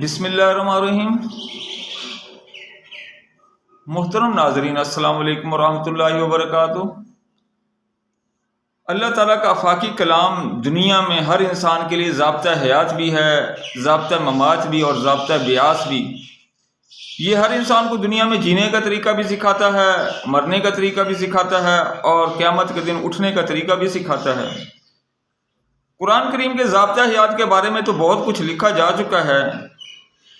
بسم اللہ الرحمن الرحیم۔ محترم ناظرین، السلام علیکم ورحمۃ اللہ وبرکاتہ۔ اللہ تعالیٰ کا آفاقی کلام دنیا میں ہر انسان کے لیے ضابطہ حیات بھی ہے، ضابطہ ممات بھی اور ضابطہ بیاس بھی۔ یہ ہر انسان کو دنیا میں جینے کا طریقہ بھی سکھاتا ہے، مرنے کا طریقہ بھی سکھاتا ہے اور قیامت کے دن اٹھنے کا طریقہ بھی سکھاتا ہے۔ قرآن کریم کے ضابطہ حیات کے بارے میں تو بہت کچھ لکھا جا چکا ہے۔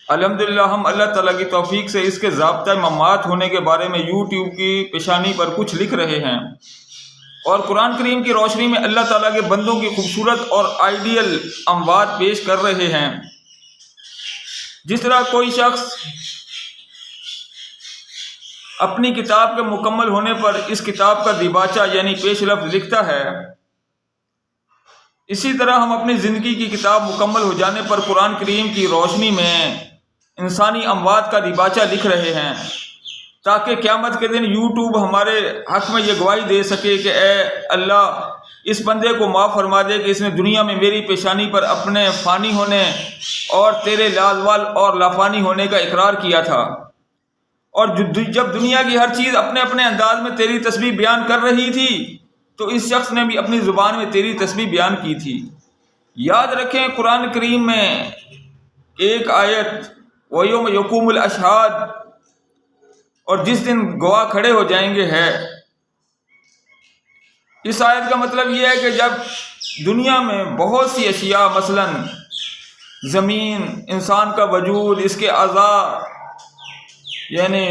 الحمدللہ ہم اللہ تعالیٰ کی توفیق سے اس کے ضابطہ ممات ہونے کے بارے میں یوٹیوب کی پیشانی پر کچھ لکھ رہے ہیں، اور قرآن کریم کی روشنی میں اللہ تعالیٰ کے بندوں کی خوبصورت اور آئیڈیل اموات پیش کر رہے ہیں۔ جس طرح کوئی شخص اپنی کتاب کے مکمل ہونے پر اس کتاب کا دیباچہ یعنی پیش لفظ لکھتا ہے، اسی طرح ہم اپنی زندگی کی کتاب مکمل ہو جانے پر قرآن کریم کی روشنی میں انسانی اموات کا دیباچہ لکھ رہے ہیں، تاکہ قیامت کے دن یوٹیوب ہمارے حق میں یہ گواہی دے سکے کہ اے اللہ، اس بندے کو معاف فرما دے کہ اس نے دنیا میں میری پیشانی پر اپنے فانی ہونے اور تیرے لازوال اور لافانی ہونے کا اقرار کیا تھا، اور جب دنیا کی ہر چیز اپنے اپنے انداز میں تیری تسبیح بیان کر رہی تھی تو اس شخص نے بھی اپنی زبان میں تیری تسبیح بیان کی تھی۔ یاد رکھیں، قرآن کریم میں ایک آیت وَيَوْمَ يَقُومُ الْأَشْهَادُ، اور جس دن گواہ کھڑے ہو جائیں گے ہے۔ اس آیت کا مطلب یہ ہے کہ جب دنیا میں بہت سی اشیاء، مثلا زمین، انسان کا وجود، اس کے اعضاء یعنی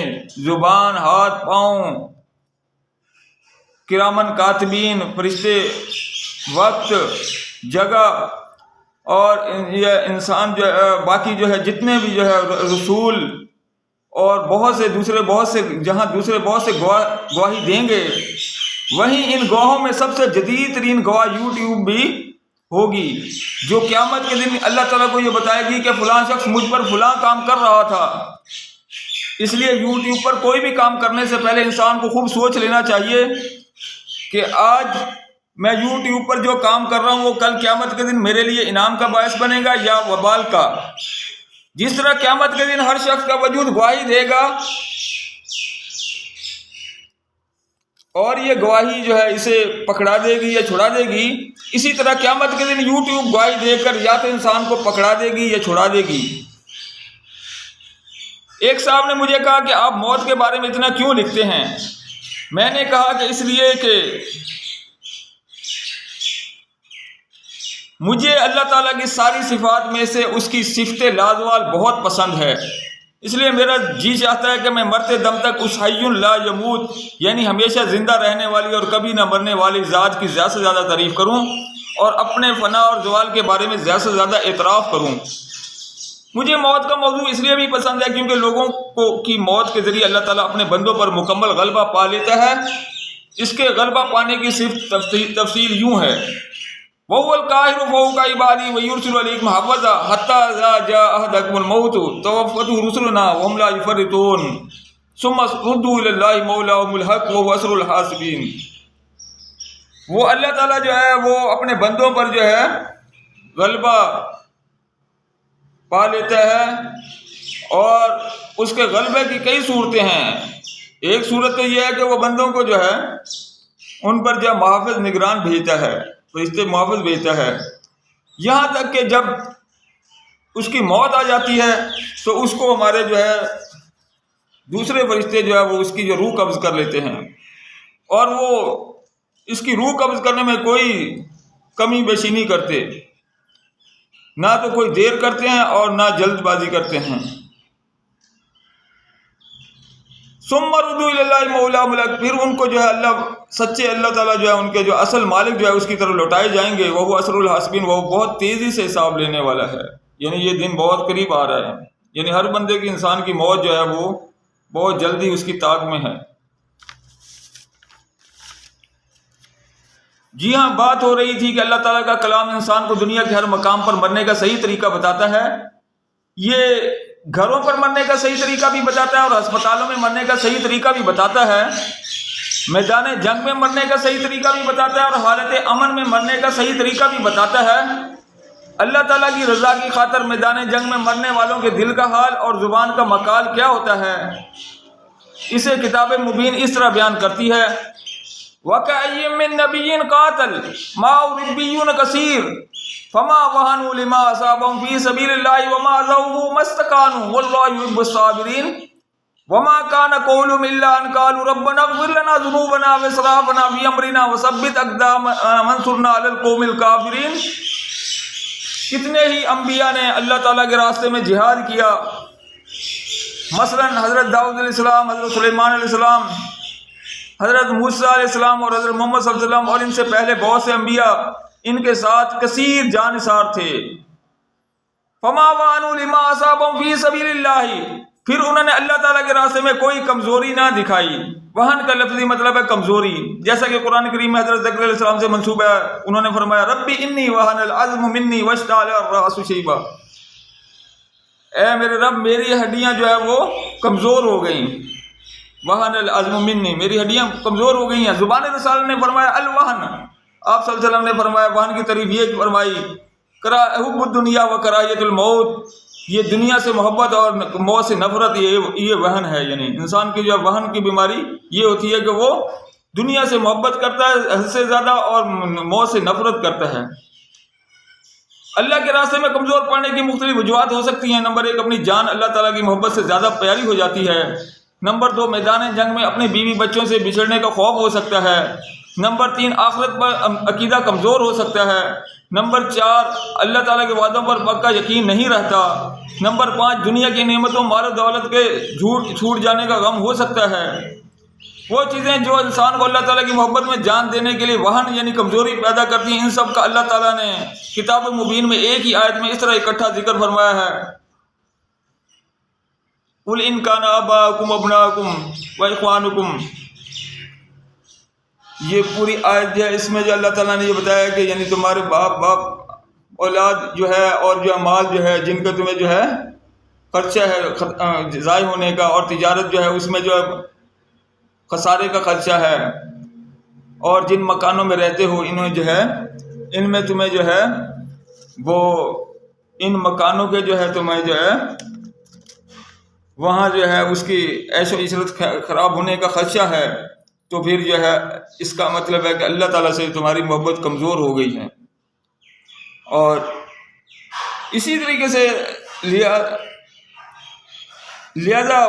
زبان، ہاتھ، پاؤں، کرامن کاتبین، فرشتے، وقت، جگہ، اور یہ انسان جو ہے، باقی جو ہے جتنے بھی جو ہے رسول اور بہت سے جہاں دوسرے بہت سے گواہی دیں گے، وہیں ان گواہوں میں سب سے جدید ترین گواہ یوٹیوب بھی ہوگی، جو قیامت کے دن اللہ تعالیٰ کو یہ بتائے گی کہ فلاں شخص مجھ پر فلاں کام کر رہا تھا۔ اس لیے یوٹیوب پر کوئی بھی کام کرنے سے پہلے انسان کو خوب سوچ لینا چاہیے کہ آج میں یوٹیوب پر جو کام کر رہا ہوں وہ کل قیامت کے دن میرے لیے انعام کا باعث بنے گا یا وبال کا۔ جس طرح قیامت کے دن ہر شخص کا وجود گواہی دے گا اور یہ گواہی جو ہے اسے پکڑا دے گی یا چھڑا دے گی، اسی طرح قیامت کے دن یوٹیوب گواہی دے کر یا تو انسان کو پکڑا دے گی یا چھڑا دے گی۔ ایک صاحب نے مجھے کہا کہ آپ موت کے بارے میں اتنا کیوں لکھتے ہیں؟ میں نے کہا کہ اس لیے کہ مجھے اللہ تعالیٰ کی ساری صفات میں سے اس کی صفت لازوال بہت پسند ہے، اس لیے میرا جی چاہتا ہے کہ میں مرتے دم تک اس حی لا یموت یعنی ہمیشہ زندہ رہنے والی اور کبھی نہ مرنے والی ذات کی زیادہ سے زیادہ تعریف کروں اور اپنے فنا اور زوال کے بارے میں زیادہ سے زیادہ اعتراف کروں۔ مجھے موت کا موضوع اس لیے بھی پسند ہے کیونکہ لوگوں کی موت کے ذریعے اللہ تعالیٰ اپنے بندوں پر مکمل غلبہ پا لیتا ہے۔ اس کے غلبہ پانے کی صرف تفصیل یوں ہے، وَهُوَ الْقَاهِرُ فَوْقَ عِبَادِهِ وَيُرْسِلُ عَلَيْكُمْ حَفَظًا حَتَّى إِذَا جَاءَ أَحَدَكُمُ الْمَوْتُ تَوَفَّتْهُ رُسُلُنَا وَهُمْ لَا يُفَرِّطُونَ ثُمَّ رُدُّوا إِلَى اللَّهِ مَوْلَاهُمُ الْحَقِّ وَهُوَ أَسْرَعُ الْحَاسِبِينَ۔ وہ اللہ تعالیٰ جو ہے وہ اپنے بندوں پر جو ہے غلبہ پا لیتا ہے، اور اس کے غلبے کی کئی صورتیں ہیں۔ ایک صورت تو یہ ہے کہ وہ بندوں کو جو ہے ان پر جو محافظ نگران بھیجتا ہے، فرشتے محافظ بھیجتا ہے، یہاں تک کہ جب اس کی موت آ جاتی ہے تو اس کو ہمارے جو ہے دوسرے فرشتے جو ہے وہ اس کی جو روح قبض کر لیتے ہیں، اور وہ اس کی روح قبض کرنے میں کوئی کمی بیشی نہیں کرتے، نہ تو کوئی دیر کرتے ہیں اور نہ جلد بازی کرتے ہیں۔ ثم ردوا الی اللہ مولاہم الحق، پھر ان کو جو ہے سچے اللہ تعالیٰ جو ہے ان کے جو اصل مالک جو ہے اس کی طرف لوٹائے جائیں گے، وہ اسرع الحاسبین، وہ بہت تیزی سے حساب لینے والا ہے، یعنی یہ دن بہت قریب آ رہا ہے، یعنی ہر بندے کی انسان کی موت جو ہے وہ بہت جلدی اس کی طاق میں ہے۔ جی ہاں، بات ہو رہی تھی کہ اللہ تعالیٰ کا کلام انسان کو دنیا کے ہر مقام پر مرنے کا صحیح طریقہ بتاتا ہے۔ یہ گھروں پر مرنے کا صحیح طریقہ بھی بتاتا ہے اور ہسپتالوں میں مرنے کا صحیح طریقہ بھی بتاتا ہے، میدان جنگ میں مرنے کا صحیح طریقہ بھی بتاتا ہے اور حالت امن میں مرنے کا صحیح طریقہ بھی بتاتا ہے۔ اللہ تعالیٰ کی رضا کی خاطر میدان جنگ میں مرنے والوں کے دل کا حال اور زبان کا مقال کیا ہوتا ہے، اسے کتاب مبین اس طرح بیان کرتی ہے: وَكَأَيٍّ مِّن نَبِيٍّ قَاتَلَ مَعَهُ رِبِّيُّونَ كَثِيرٌ فَمَا وَهَنُوا لِمَا أَصَابَهُمْ فِي سَبِيلِ اللَّهِ وَمَا ضَعُفُوا وَمَا اسْتَكَانُوا وَاللَّهُ يُحِبُّ الصَّابِرِينَ وَمَا كَانَ قَوْلُهُمْ إِلَّا أَن قَالُوا رَبَّنَا اغْفِرْ لَنَا ذُنُوبَنَا وَإِسْرَافَنَا فِي أَمْرِنَا وَثَبِّتْ أَقْدَامَنَا وَانصُرْنَا عَلَى الْقَوْمِ الْكَافِرِينَ۔ کتنے ہی انبیاء نے اللہ تعالیٰ کے راستے میں جہاد کیا، مثلا حضرت داؤد علیہ السلام، حضرت سلیمان علیہ السلام، حضرت موسیٰ علیہ السلام اور حضرت محمد صلی اللہ علیہ وسلم، اور ان سے پہلے بہت سے انبیاء ان کے ساتھ کثیر جانثار تھے۔ فما وانوا لما اصابهم فی سبیل اللہ، پھر انہوں نے اللہ تعالیٰ کے راستے میں کوئی کمزوری نہ دکھائی۔ وہن کا لفظی مطلب ہے کمزوری، جیسا کہ قرآن کریم میں حضرت زکریا علیہ السلام سے منسوب ہے، انہوں نے فرمایا ربی انی وہن العظم منی واشتعل الرأس شیبا، اے میرے رب میری ہڈیاں جو ہے وہ کمزور ہو گئیں۔ وہن العظم منی، میری ہڈیاں کمزور ہو گئی ہیں۔ زبان رسالہ نے فرمایا الوہن، آپ صلی اللہ علیہ وسلم نے فرمایا وہن کی تعریف یہ فرمائی حب الدنیا و کراہیت الموت، یہ دنیا سے محبت اور موت سے نفرت، یہ وہن ہے۔ یعنی انسان کی جو وہن کی بیماری یہ ہوتی ہے کہ وہ دنیا سے محبت کرتا ہے حد سے زیادہ اور موت سے نفرت کرتا ہے۔ اللہ کے راستے میں کمزور پڑنے کی مختلف وجوہات ہو سکتی ہیں۔ نمبر 1، اپنی جان اللہ تعالیٰ کی محبت سے زیادہ پیاری ہو جاتی ہے۔ نمبر 2، میدان جنگ میں اپنے بیوی بچوں سے بچھڑنے کا خوف ہو سکتا ہے۔ نمبر 3، آخرت پر عقیدہ کمزور ہو سکتا ہے۔ نمبر 4، اللہ تعالیٰ کے وعدوں پر پکا یقین نہیں رہتا۔ نمبر 5، دنیا کی نعمتوں مال و دولت کے چھوٹ جانے کا غم ہو سکتا ہے۔ وہ چیزیں جو انسان کو اللہ تعالیٰ کی محبت میں جان دینے کے لیے وہن یعنی کمزوری پیدا کرتی ہیں، ان سب کا اللہ تعالیٰ نے کتاب مبین میں ایک ہی آیت میں اس طرح اکٹھا ذکر فرمایا ہے: قُلْ إِنْ كَانَ آبَاؤُكُمْ وَأَبْنَاؤُكُمْ وَإِخْوَانُكُمْ، یہ پوری آیت جو ہے اس میں جو اللہ تعالیٰ نے یہ بتایا کہ یعنی تمہارے باپ اولاد جو ہے اور جو مال جو ہے جن کا تمہیں جو ہے خرچہ ہے ضائع ہونے کا، اور تجارت جو ہے اس میں جو ہے خسارے کا خدشہ ہے، اور جن مکانوں میں رہتے ہو انہیں جو ہے ان میں تمہیں جو ہے وہ ان مکانوں کے جو ہے تمہیں جو ہے وہاں جو ہے اس کی عیش و عشرت خراب ہونے کا خدشہ ہے، تو پھر جو ہے اس کا مطلب ہے کہ اللہ تعالیٰ سے تمہاری محبت کمزور ہو گئی ہے۔ اور اسی طریقے سے لہذا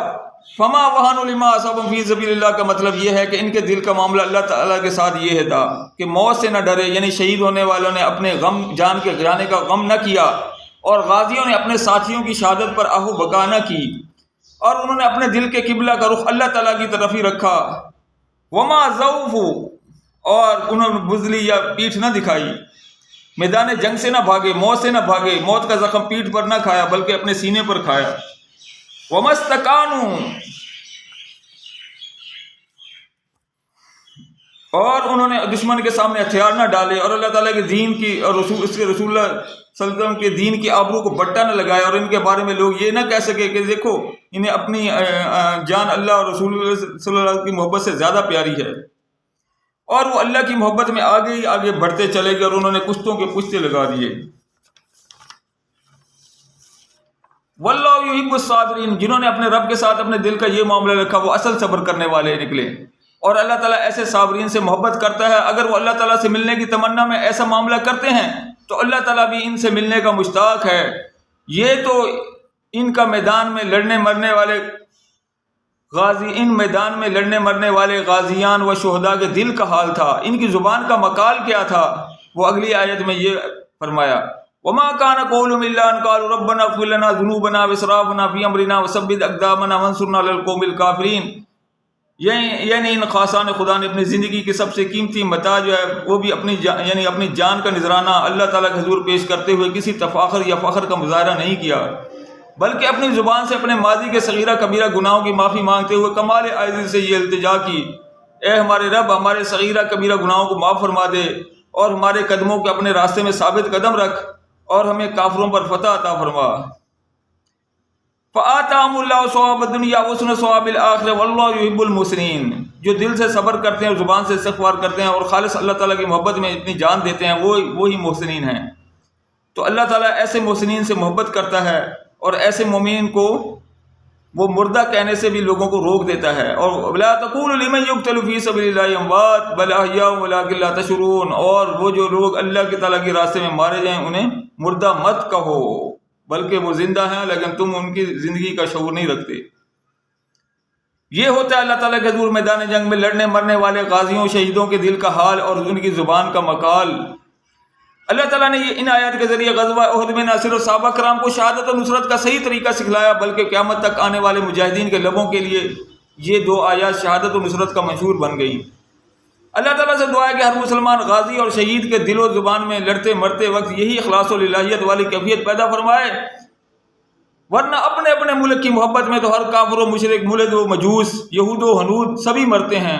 فما وہنوا لما اصابهم فی سبیل اللہ کا مطلب یہ ہے کہ ان کے دل کا معاملہ اللہ تعالیٰ کے ساتھ یہ تھا کہ موت سے نہ ڈرے، یعنی شہید ہونے والوں نے اپنے غم جان کے جانے کا غم نہ کیا، اور غازیوں نے اپنے ساتھیوں کی شہادت پر آہو بکا نہ کی، اور انہوں نے اپنے دل کے قبلہ کا رخ اللہ تعالیٰ کی طرف ہی رکھا۔ وما ضعفوا، اور انہوں نے بزدلی یا پیٹھ نہ دکھائی، میدان جنگ سے نہ بھاگے، موت سے نہ بھاگے، موت کا زخم پیٹھ پر نہ کھایا بلکہ اپنے سینے پر کھایا۔ وما استکانوا، اور انہوں نے دشمن کے سامنے ہتھیار نہ ڈالے، اور اللہ تعالیٰ کے دین کی اور اس کے رسول اللہ صلی اللہ علیہ وسلم کے دین کی آبرو کو بٹا نہ لگایا، اور ان کے بارے میں لوگ یہ نہ کہہ سکے کہ دیکھو انہیں اپنی جان اللہ اور رسول اللہ صلی اللہ علیہ وسلم کی محبت سے زیادہ پیاری ہے، اور وہ اللہ کی محبت میں آگے ہی آگے بڑھتے چلے گئے، اور انہوں نے کشتوں کے پشتے لگا دیے۔ واللہ یحب الصابرین، جنہوں نے اپنے رب کے ساتھ اپنے دل کا یہ معاملہ رکھا وہ اصل صبر کرنے والے نکلے، اور اللہ تعالیٰ ایسے صابرین سے محبت کرتا ہے۔ اگر وہ اللہ تعالیٰ سے ملنے کی تمنا میں ایسا معاملہ کرتے ہیں تو اللہ تعالیٰ بھی ان سے ملنے کا مشتاق ہے۔ یہ تو ان کا میدان میں لڑنے مرنے والے غازی، ان میدان میں لڑنے مرنے والے غازیان و شہداء کے دل کا حال تھا۔ ان کی زبان کا مقال کیا تھا، وہ اگلی آیت میں یہ فرمایا: وما كان قولهم الا ان قالوا ربنا اغفر لنا ذنوبنا واسرافنا في امرنا وثبت اقدامنا وانصرنا على القوم الكافرين۔ یعنی ان خاصان خدا نے اپنی زندگی کی سب سے قیمتی متاع جو ہے وہ بھی اپنی جان کا نذرانہ اللہ تعالیٰ کے حضور پیش کرتے ہوئے کسی تفاخر یا فخر کا مظاہرہ نہیں کیا، بلکہ اپنی زبان سے اپنے ماضی کے صغیرہ کبیرہ گناہوں کی معافی مانگتے ہوئے کمال عاجزی سے یہ التجا کی: اے ہمارے رب، ہمارے صغیرہ کبیرہ گناہوں کو معاف فرما دے، اور ہمارے قدموں کے اپنے راستے میں ثابت قدم رکھ، اور ہمیں کافروں پر فتح عطا فرما۔ فآتاہم اللہ ثواب الدنیا وحسن ثواب الآخرہ واللہ یحب المحسنین، جو دل سے صبر کرتے ہیں اور زبان سے استغفار کرتے ہیں اور خالص اللہ تعالیٰ کی محبت میں اپنی جان دیتے ہیں، وہی محسنین ہیں۔ تو اللہ تعالیٰ ایسے محسنین سے محبت کرتا ہے، اور ایسے مومنین کو وہ مردہ کہنے سے بھی لوگوں کو روک دیتا ہے۔ اور وَلَا تَقُولُوا لِمَن يُقْتَلُ فِي سَبِيلِ اللَّهِ أَمْوَاتٌ بَلْ أَحْيَاءٌ وَلَٰكِن لَّا تَشْعُرُونَ، اور وہ جو لوگ اللہ کے تعالیٰ کے راستے میں مارے جائیں انہیں مردہ مت کہو، بلکہ وہ زندہ ہیں لیکن تم ان کی زندگی کا شعور نہیں رکھتے۔ یہ ہوتا ہے اللہ تعالیٰ کے حضور میدان جنگ میں لڑنے مرنے والے غازیوں شہیدوں کے دل کا حال اور ان کی زبان کا مقال۔ اللہ تعالیٰ نے ان آیات کے ذریعے غزوہ احد میں نہ صرف صحابہ کرام کو شہادت و نصرت کا صحیح طریقہ سکھلایا، بلکہ قیامت تک آنے والے مجاہدین کے لبوں کے لیے یہ دو آیات شہادت و نصرت کا منشور بن گئی۔ اللہ تعالیٰ سے دعا ہے کہ ہر مسلمان غازی اور شہید کے دل و زبان میں لڑتے مرتے وقت یہی اخلاص و للہیت والی کیفیت پیدا فرمائے، ورنہ اپنے اپنے ملک کی محبت میں تو ہر کافر و مشرک، ملحد و مجوس، یہود و ہنود سبھی مرتے ہیں۔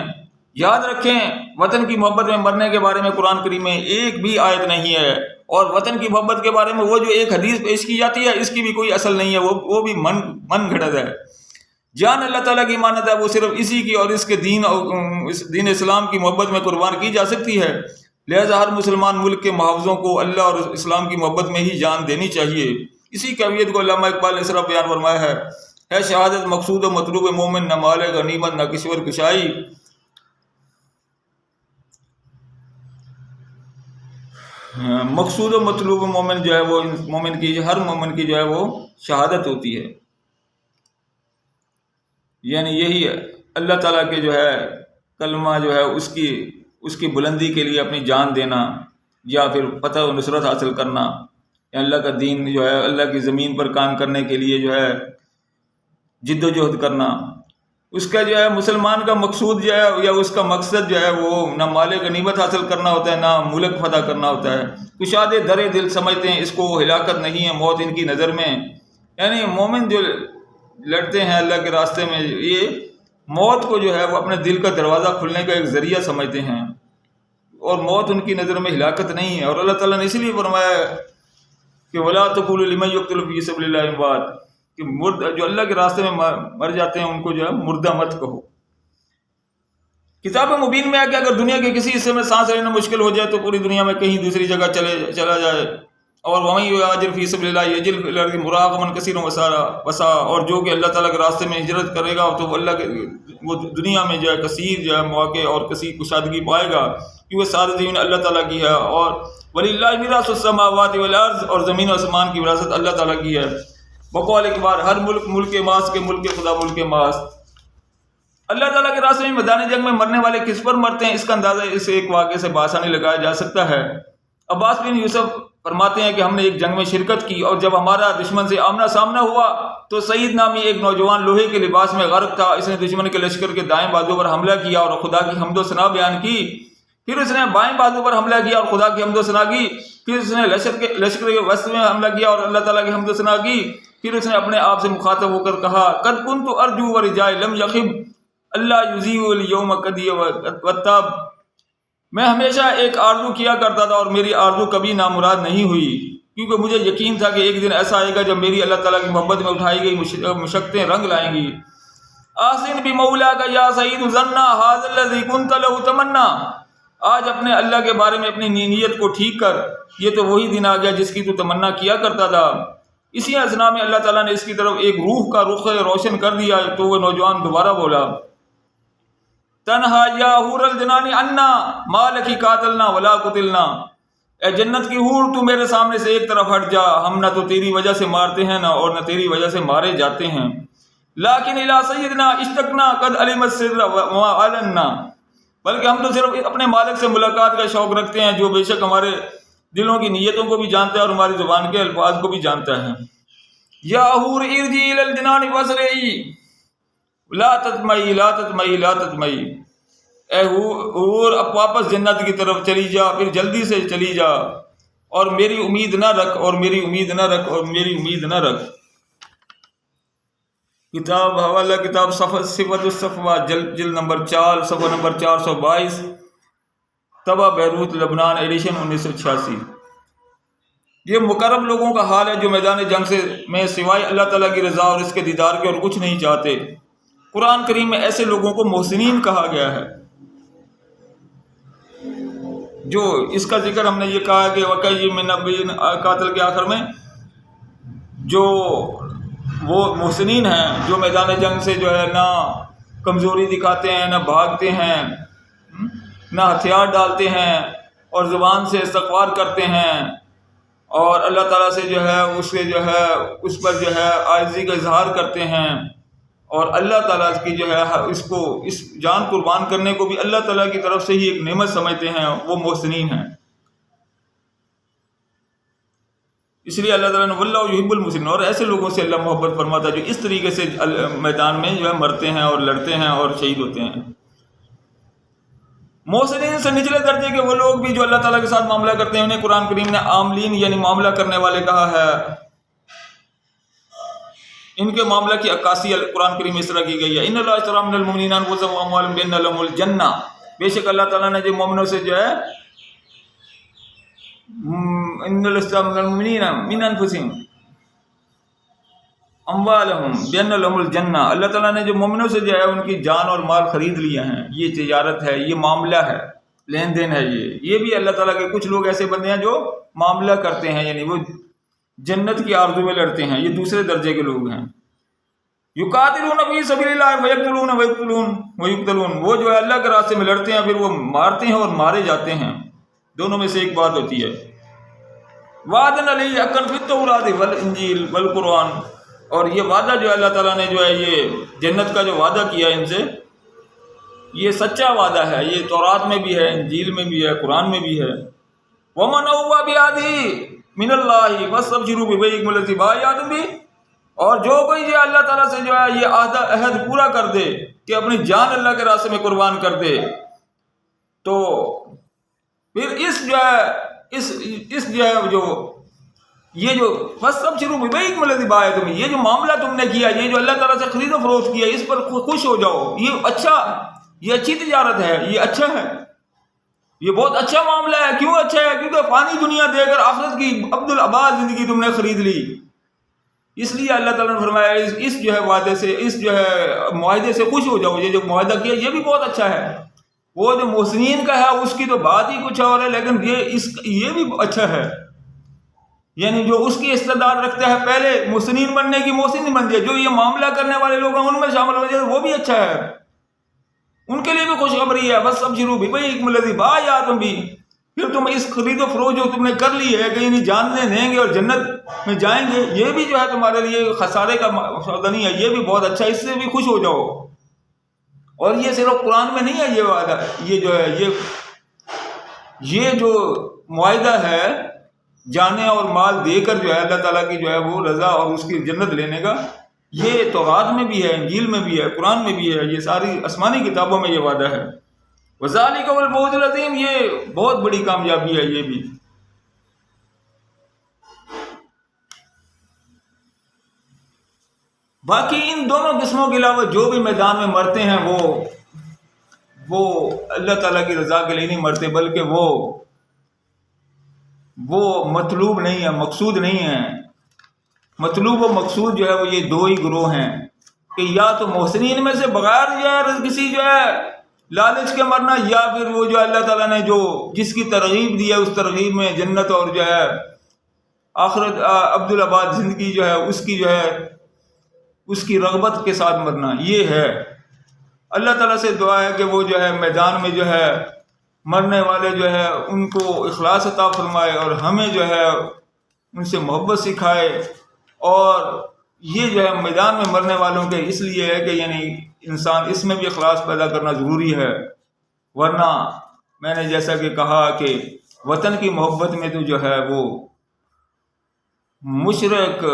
یاد رکھیں، وطن کی محبت میں مرنے کے بارے میں قرآن کریم میں ایک بھی آیت نہیں ہے، اور وطن کی محبت کے بارے میں وہ جو ایک حدیث پیش کی جاتی ہے اس کی بھی کوئی اصل نہیں ہے، وہ بھی من گھڑت ہے۔ جان اللہ تعالیٰ کی امانت ہے، وہ صرف اسی کی اور اس کے دین اور دین اسلام کی محبت میں قربان کی جا سکتی ہے۔ لہذا ہر مسلمان ملک کے محافظوں کو اللہ اور اسلام کی محبت میں ہی جان دینی چاہیے۔ اسی کیفیت کو علامہ اقبال نے اس طرح بیان فرمایا ہے شہادت مقصود و مطلوب مومن، نہ مال غنیمت نہ کشور کشائی۔ مقصود و مطلوب مومن جو ہے وہ مومن کی، ہر مومن کی جو ہے وہ شہادت ہوتی ہے، یعنی یہی ہے اللہ تعالیٰ کے جو ہے کلمہ جو ہے اس کی بلندی کے لیے اپنی جان دینا، یا پھر فتح و نصرت حاصل کرنا، یا اللہ کا دین جو ہے اللہ کی زمین پر قائم کرنے کے لیے جو ہے جد و جہد کرنا۔ اس کا جو ہے مسلمان کا مقصود جو ہے یا اس کا مقصد جو ہے وہ نہ مال غنیمت حاصل کرنا ہوتا ہے، نہ ملک فتح کرنا ہوتا ہے۔ کشاد در دل سمجھتے ہیں اس کو، ہلاکت نہیں ہے موت ان کی نظر میں۔ یعنی مومن جو لڑتے ہیں اللہ کے راستے میں، یہ موت کو جو ہے وہ اپنے دل کا دروازہ کھلنے کا ایک ذریعہ سمجھتے ہیں، اور موت ان کی نظر میں ہلاکت نہیں ہے۔ اور اللہ تعالیٰ نے اسی لیے فرمایا کہ وَلَا تَقُولُوا لِمَن يُقْتَلُ فِي سَبِيلِ اللَّهِ أَمْوَاتٌ، کہ جو اللہ کے راستے میں مر جاتے ہیں ان کو جو ہے مردہ مت کہو۔ کتاب مبین میں ہے کہ اگر دنیا کے کسی حصے میں سانس لینا مشکل ہو جائے تو پوری دنیا میں کہیں دوسری جگہ چلا جائے، اور وَمَن يُهَاجِرْ فِي سَبِيلِ اللَّهِ يَجِدْ فِي الْأَرْضِ مُرَاغَمًا كَثِيرًا وَسَعًا، اور جو کہ اللہ تعالیٰ کے راستے میں ہجرت کرے گا تو وہ دنیا میں جو ہے کثیر جو ہے مواقع اور کثیر کشادگی پائے گا، کیونکہ ساری زمین اللہ تعالیٰ کی ہے، اور وَلِلَّهِ مِيرَاثُ السَّمَاوَاتِ وَالْأَرْضِ، اور زمین و آسمان کی وراثت اللہ تعالیٰ کی ہے۔ بقول اقبال، ہر ملک ملک ماس کے ملک خدا ملک ماس۔ اللہ تعالیٰ کے راستے میں میدان جنگ میں مرنے والے کس پر مرتے ہیں، اس کا اندازہ اس ایک واقعے سے بآسانی لگایا جا سکتا ہے۔ عباس بن یوسف فرماتے ہیں کہ ہم نے ایک جنگ میں شرکت کی، اور جب ہمارا دشمن سے آمنا سامنا ہوا تو سعید نامی ایک نوجوان لوہے کے لباس میں غرق تھا۔ اس نے دشمن کے لشکر کے دائیں بازو پر حملہ کیا اور خدا کی حمد و ثنا بیان کی، پھر اس نے بائیں بازو پر حملہ کیا اور خدا کی حمد و ثنا کی، پھر اس نے لشکر کے وسط میں حملہ کیا اور اللہ تعالیٰ کی حمد و ثنا کی، پھر اس نے اپنے آپ سے مخاطب ہو کر کہا قد کنت ارجو ورجائے لم یخب اللہ یضیع الیوم قدی وتاب، میں ہمیشہ ایک آرزو کیا کرتا تھا اور میری آرزو کبھی نامراد نہیں ہوئی، کیونکہ مجھے یقین تھا کہ ایک دن ایسا آئے گا جب میری اللہ تعالیٰ کی محبت میں اٹھائی گئی مشقتیں رنگ لائیں گی۔ آسن بمولاک یا سعید ظنا ھذا الذی کنت له تمنا، آج اپنے اللہ کے بارے میں اپنی نیت کو ٹھیک کر، یہ تو وہی دن آ گیا جس کی تو تمنا کیا کرتا تھا۔ اسی اثنا میں اللہ تعالیٰ نے اس کی طرف ایک روح کا رخ روشن کر دیا تو وہ نوجوان دوبارہ بولا تنہا یا حور الجنان عنا ما لکی قاتلنا ولا قتلنا، اے جنت کی حور تو میرے سامنے سے ایک طرف ہٹ جا، ہم نہ تو تیری وجہ سے مارتے ہیں نہ اور نہ تیری وجہ سے مارے جاتے ہیں، لیکن الی سیدنا اشتقنا قد علم السر وما اعلنا، بلکہ ہم تو صرف اپنے مالک سے ملاقات کا شوق رکھتے ہیں جو بے شک ہمارے دلوں کی نیتوں کو بھی جانتا ہے اور ہماری زبان کے الفاظ کو بھی جانتا ہے۔ یا حور ارجی الی الجنان واسرعی لا تطمعی لا تطمعی لا تطمعی، اے حور اب واپس جنت کی طرف چلی جا، پھر جلدی سے چلی جا، اور میری امید نہ رکھ اور میری امید نہ رکھ اور میری امید نہ رکھ۔ کتاب حوالہ کتاب صفت الصفوہ جلد نمبر 4 صفحہ نمبر 422، طبع بیروت لبنان ایڈیشن 1986۔ یہ مقرب لوگوں کا حال ہے جو میدان جنگ میں سوائے اللہ تعالیٰ کی رضا اور اس کے دیدار کے اور کچھ نہیں چاہتے۔ قرآن کریم میں ایسے لوگوں کو محسنین کہا گیا ہے۔ جو اس کا ذکر ہم نے یہ کہا کہ وقعی من نبی قاتل کے آخر میں جو وہ محسنین ہیں جو میدان جنگ سے جو ہے نہ کمزوری دکھاتے ہیں، نہ بھاگتے ہیں، نہ ہتھیار ڈالتے ہیں، اور زبان سے استغفار کرتے ہیں، اور اللہ تعالیٰ سے جو ہے اس پر جو ہے عاجزی کا اظہار کرتے ہیں، اور اللہ تعالیٰ کی جو ہے اس جان قربان کرنے کو بھی اللہ تعالیٰ کی طرف سے ہی ایک نعمت سمجھتے ہیں، وہ محسنین ہیں۔ اس لیے اللہ تعالیٰ نے واللہ یحب المحسنین، اور ایسے لوگوں سے اللہ محبت فرماتا ہے جو اس طریقے سے میدان میں جو ہے مرتے ہیں اور لڑتے ہیں اور شہید ہوتے ہیں۔ محسنین سے نچلے درجے کے وہ لوگ بھی جو اللہ تعالیٰ کے ساتھ معاملہ کرتے ہیں، انہیں قرآن کریم نے عاملین یعنی معاملہ کرنے والے کہا ہے۔ ان کے معاملہ کی عکاسی قرآن کریم اس طرح کی گئی ہے، ان اللہ اشتری من المؤمنین انفسهم واموالهم بان لهم الجنہ، بے شک اللہ تعالیٰ نے جو مومنوں سے جو ہے ان اللہ اشتری من المؤمنین من انفسهم اموالهم بان لهم الجنہ، اللہ تعالیٰ نے جو مومنوں سے جو ہے ان کی جان اور مال خرید لیے ہیں۔ یہ تجارت ہے، یہ معاملہ ہے، لین دین ہے۔ یہ بھی اللہ تعالیٰ کے کچھ لوگ ایسے بندے ہیں جو معاملہ کرتے ہیں، یعنی وہ جنت کی آرزو میں لڑتے ہیں، یہ دوسرے درجے کے لوگ ہیں۔ یقاتلون فی سبیل اللہ ویقتلون ویقتلون، وہ جو ہے اللہ کے راستے میں لڑتے ہیں، پھر وہ مارتے ہیں اور مارے جاتے ہیں، دونوں میں سے ایک بات ہوتی ہے۔ وعدن علیہ حقا فی التوراۃ والانجیل والقرآن، اور یہ وعدہ جو اللہ تعالیٰ نے جو ہے یہ جنت کا جو وعدہ کیا ان سے، یہ سچا وعدہ ہے، یہ تورات میں بھی ہے، انجیل میں بھی ہے، قرآن میں بھی ہے۔ ومن اوفی بعہدہ من اللہ فاستبشروا ببیعکم الذی بایعتم بہ، اور جو کوئی جو اللہ تعالیٰ سے جو ہے یہ عہد پورا کر دے کہ اپنی جان اللہ کے راستے میں قربان کر دے، تو پھر اس فاستبشروا ببیعکم الذی بایعتم بہ، یہ جو معاملہ تم نے کیا، یہ جو اللہ تعالیٰ سے خرید و فروخت کیا، اس پر خوش ہو جاؤ، یہ اچھی تجارت ہے، یہ اچھا ہے، یہ بہت اچھا معاملہ ہے۔ کیوں اچھا ہے؟ کیونکہ فانی دنیا دے کر آخرت کی عبدالآباد زندگی تم نے خرید لی۔ اس لیے اللہ تعالیٰ نے فرمایا اس جو ہے وعدے سے، اس جو ہے معاہدے سے خوش ہو جاؤ، یہ جو معاہدہ کیا یہ بھی بہت اچھا ہے۔ وہ جو محسنین کا ہے اس کی تو بات ہی کچھ اور ہے، لیکن یہ بھی اچھا ہے، یعنی جو اس کی استعداد رکھتا ہے پہلے محسنین بننے کی، محسن بن جائے، جو یہ معاملہ کرنے والے لوگ ہیں ان میں شامل ہو جائے، وہ بھی اچھا ہے، ان کے لیے بھی خوشخبری ہے۔ فاستبشروا ببیعکم الذی بایعتم بہ، پھر تم اس خرید و فروخت جو تم نے کر لی ہے کہ یعنی جاننے دیں گے اور جنت میں جائیں گے، یہ بھی جو ہے تمہارے لیے خسارے کا سودا نہیں ہے، یہ بھی بہت اچھا ہے، اس سے بھی خوش ہو جاؤ۔ اور یہ صرف قرآن میں نہیں ہے یہ وعدہ، یہ جو ہے یہ جو معاہدہ ہے جانے اور مال دے کر جو ہے اللہ تعالیٰ کی جو ہے وہ رضا اور اس کی جنت لینے کا، یہ تورات میں بھی ہے، انجیل میں بھی ہے، قرآن میں بھی ہے، یہ ساری آسمانی کتابوں میں یہ وعدہ ہے۔ وذالک هو الفوز العظیم، یہ بہت بڑی کامیابی ہے یہ بھی۔ باقی ان دونوں قسموں کے علاوہ جو بھی میدان میں مرتے ہیں وہ اللہ تعالیٰ کی رضا کے لیے نہیں مرتے، بلکہ وہ مطلوب نہیں ہے، مقصود نہیں ہے۔ مطلوب و مقصود جو ہے وہ یہ دو ہی گروہ ہیں کہ یا تو محسنین میں سے بغیر جو ہے کسی جو ہے لالچ کے مرنا، یا پھر وہ جو اللہ تعالیٰ نے جس کی ترغیب دی ہے اس ترغیب میں جنت اور جو ہے آخرت عبدالآباد زندگی جو ہے اس کی رغبت کے ساتھ مرنا، یہ ہے۔ اللہ تعالیٰ سے دعا ہے کہ وہ جو ہے میدان میں جو ہے مرنے والے جو ہے ان کو اخلاص عطا فرمائے، اور ہمیں جو ہے ان سے محبت سکھائے۔ اور یہ جو ہے میدان میں مرنے والوں کے اس لیے ہے کہ یعنی انسان اس میں بھی اخلاص پیدا کرنا ضروری ہے، ورنہ میں نے جیسا کہ کہا کہ وطن کی محبت میں تو جو ہے وہ مشرک،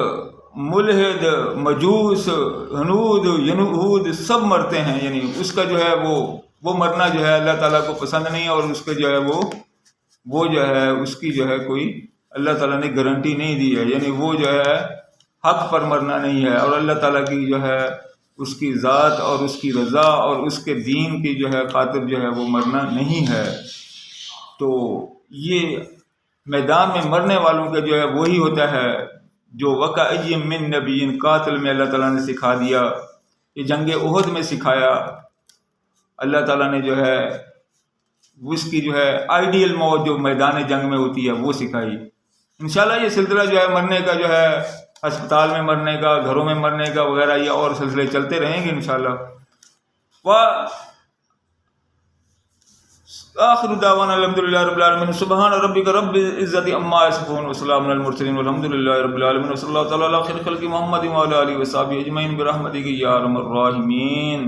ملحد، مجوس، ہنود، ینہود سب مرتے ہیں، یعنی اس کا جو ہے وہ مرنا جو ہے اللہ تعالیٰ کو پسند نہیں ہے، اور اس کے جو ہے وہ جو ہے اس کی جو ہے کوئی اللہ تعالیٰ نے گارنٹی نہیں دی ہے، یعنی وہ جو ہے حق پر مرنا نہیں ہے، اور اللہ تعالیٰ کی جو ہے اس کی ذات اور اس کی رضا اور اس کے دین کی جو ہے خاطر جو ہے وہ مرنا نہیں ہے۔ تو یہ میدان میں مرنے والوں کا جو ہے وہی ہوتا ہے جو وَكَأَيٍّ مِّن نَبِيٍّ قاتل میں اللہ تعالیٰ نے سکھا دیا، یہ جنگ احد میں سکھایا۔ اللہ تعالیٰ نے جو ہے اس کی جو ہے آئیڈیل موت جو میدان جنگ میں ہوتی ہے وہ سکھائی. انشاءاللہ یہ سلسلہ جو ہے مرنے کا جو ہے ہسپتال میں مرنے کا، گھروں میں مرنے کا وغیرہ، یہ اور سلسلے چلتے رہیں گے انشاءاللہ. آخر دعوانا الحمدللہ رب العالمین. سبحان ربک رب العزت عما یصفون وسلام علی المرسلین والحمدللہ رب العالمین. وصلی اللہ تعالی علی خیر خلق محمد وعلی آلہ وصحبہ اجمعین برحمتک یا ارحم الراحمین.